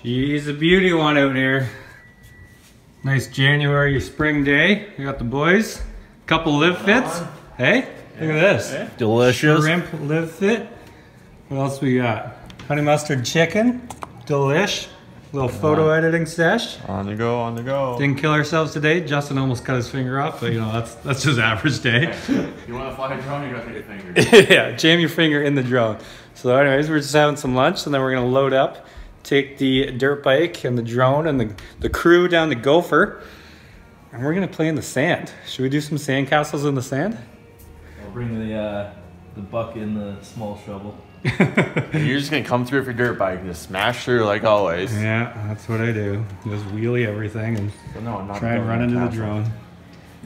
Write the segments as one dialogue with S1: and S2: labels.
S1: She's a beauty one out here. Nice January spring day. We got the boys. Couple LiveFits. Hey, look at this.
S2: Delicious.
S1: Shrimp LiveFit. What else we got? Honey mustard chicken. Delish. Little photo editing sesh.
S2: On the go, on the go.
S1: Didn't kill ourselves today. Justin almost cut his finger off, but you know, that's just average day.
S2: You want to fly a drone, you gotta take your finger.
S1: Yeah, jam your finger in the drone. So anyways, we're just having some lunch and then we're gonna load up, take the dirt bike and the drone and the crew down to Gopher. And we're gonna play in the sand. Should we do some sand castles in the sand?
S3: I'll bring the bucket and the small shovel.
S2: You're just gonna come through with your dirt bike and just smash through like always.
S1: Yeah, that's what I do. Just wheelie everything and try and run into the drone.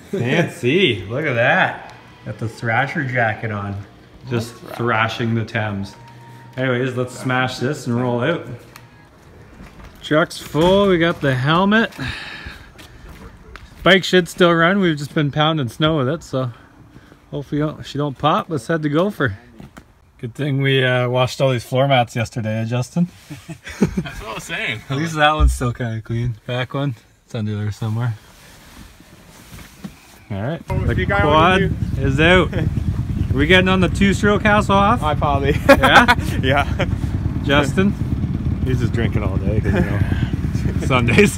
S1: Fancy, look at that. Got the Thrasher jacket on. Just thrashing the Thames. Anyways, let's smash this and roll out. Truck's full, we got the helmet. Bike should still run, we've just been pounding snow with it, so hopefully she don't pop. Let's head to Gopher. Good thing we washed all these floor mats yesterday, Justin?
S2: That's what I was saying.
S1: At least that one's still kind of clean. Back one, it's under there somewhere. Alright, the quad is out. Are we getting on the two-stroke house off?
S2: I probably.
S1: Yeah?
S2: Yeah.
S1: Justin? He's just drinking all day because, you know, Sundays.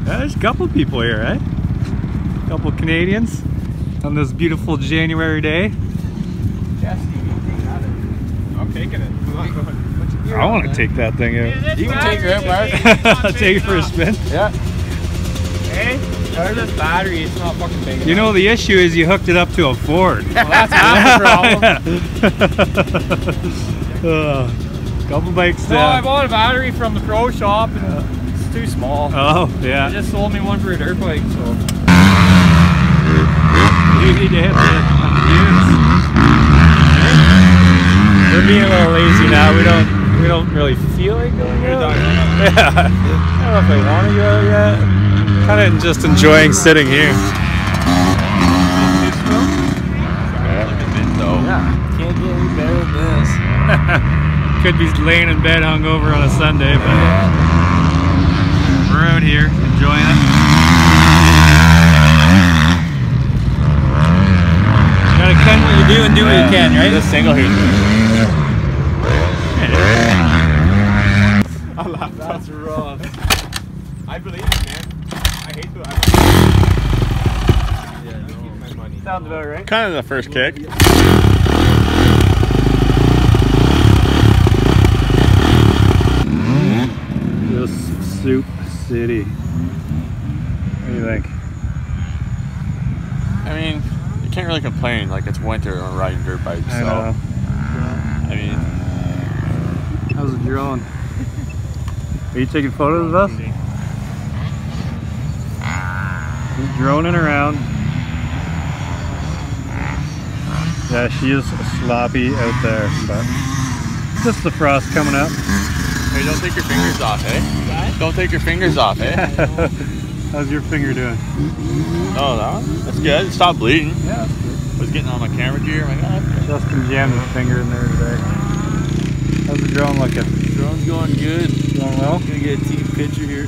S1: There's a couple people here, right? A couple Canadians on this beautiful January day.
S2: I'm taking it.
S1: I want to take that thing out.
S2: You can take her out, Mark.
S1: I'll take it for a spin.
S2: Yeah.
S3: Hey, there's this battery, it's not fucking big enough.
S1: You know, the issue is you hooked it up to a Ford.
S3: Well, that's half the problem.
S1: Couple bikes
S3: No,
S1: down.
S3: I bought a battery from the pro shop and it's too small.
S1: Oh, yeah.
S3: They just sold me one for a dirt bike, so.
S1: You need to hit the dunes. We're being a little lazy now. We don't really feel like going out. Yeah. I don't know if I want to go yet. Kind of just enjoying sitting here.
S3: Yeah. Can't get any better than this.
S1: Could be laying in bed hungover on a Sunday, but we're out here enjoying it. Gotta cut what you do and do what you can, right?
S2: Just single here.
S3: That's rough.
S2: I believe it, man. I hate to. Yeah, no. My money.
S1: Sounds about right.
S2: Kind of the first kick.
S1: This Soup City. What do you think?
S2: I mean, you can't really complain. Like it's winter on riding dirt bikes.
S1: I know.
S2: I mean,
S1: how's the drone? Are you taking photos of us? He's droning around. Yeah, she is sloppy out there, but just the frost coming up.
S2: hey, don't take your fingers off, eh? What? Don't take your fingers off, eh?
S1: How's your finger doing?
S2: Oh, that one? That's good. It stopped bleeding.
S1: Yeah, that's good.
S2: I was getting on my camera gear. I'm like, oh, that's good.
S1: Justin jammed his finger in there today. How's the drone looking?
S3: Drone's going good.
S1: Going well?
S3: Gonna get a team picture here.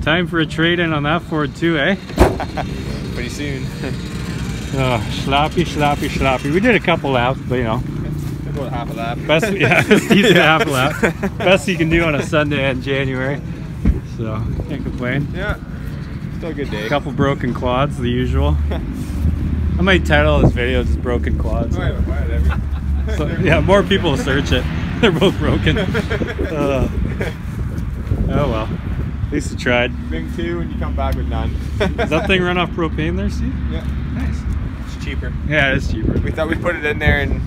S1: Time for a trade-in on that Ford too, eh?
S2: Pretty soon.
S1: Oh, sloppy. We did a couple laps, but you know.
S2: About half a lap.
S1: Best, yeah, decent half lap. Best you can do on a Sunday in January. So, can't complain.
S2: Yeah. Still a good day.
S1: A couple broken quads, the usual. I might title this video just broken quads. So, yeah, more people will search it. They're both broken. Oh well. At least you tried.
S4: Bring 2 and you come back with none.
S1: Does that thing run off propane there, Steve?
S4: Yeah.
S1: Nice.
S4: It's cheaper.
S1: Yeah, it's cheaper.
S4: We thought we'd put it in there and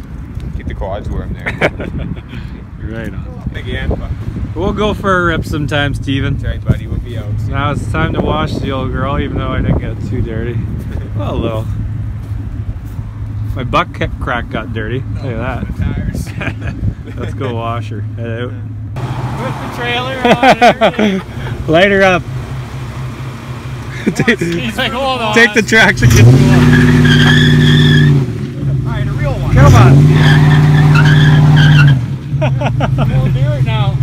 S4: keep the quads warm there.
S1: Right on.
S4: Again, but
S1: We'll go for a rip sometime, Steven.
S4: that's right, buddy. We'll be out soon.
S1: Now it's time to wash the old girl, even though I didn't get too dirty. Well, a little. My butt crack got dirty. Look at
S4: The tires.
S1: that. Let's go wash her. Head out.
S3: With the trailer on and everything.
S1: Light her up.
S3: He's like, hold on.
S1: Take the traction. Get the
S3: Alright, a real one.
S1: Come on.
S3: We'll do it now.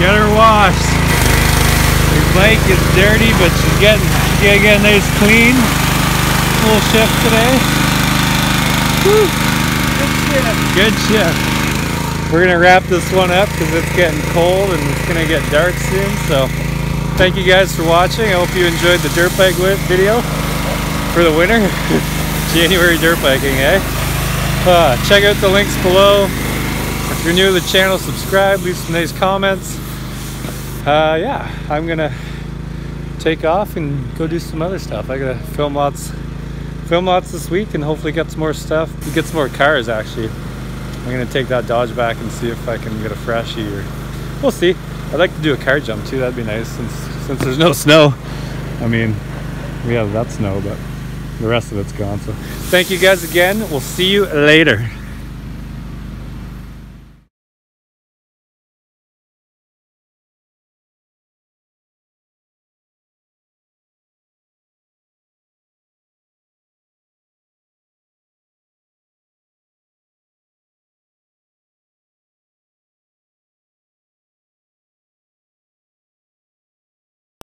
S1: Get her washed. Your bike is dirty, but she's getting nice clean. Full shift today. Woo. Good shift. We're gonna wrap this one up because it's getting cold and it's gonna get dark soon. So thank you guys for watching. I hope you enjoyed the dirt bike video for the winter. January dirt biking, eh? Check out the links below. If you're new to the channel, subscribe, leave some nice comments. Yeah, I'm gonna take off and go do some other stuff. I gotta film lots this week and hopefully get some more stuff. Get some more cars actually. I'm gonna take that Dodge back and see if I can get a freshie, or we'll see. I'd like to do a car jump too. That'd be nice since there's no snow. I mean, we have that snow, but the rest of it's gone. So thank you guys again. We'll see you later.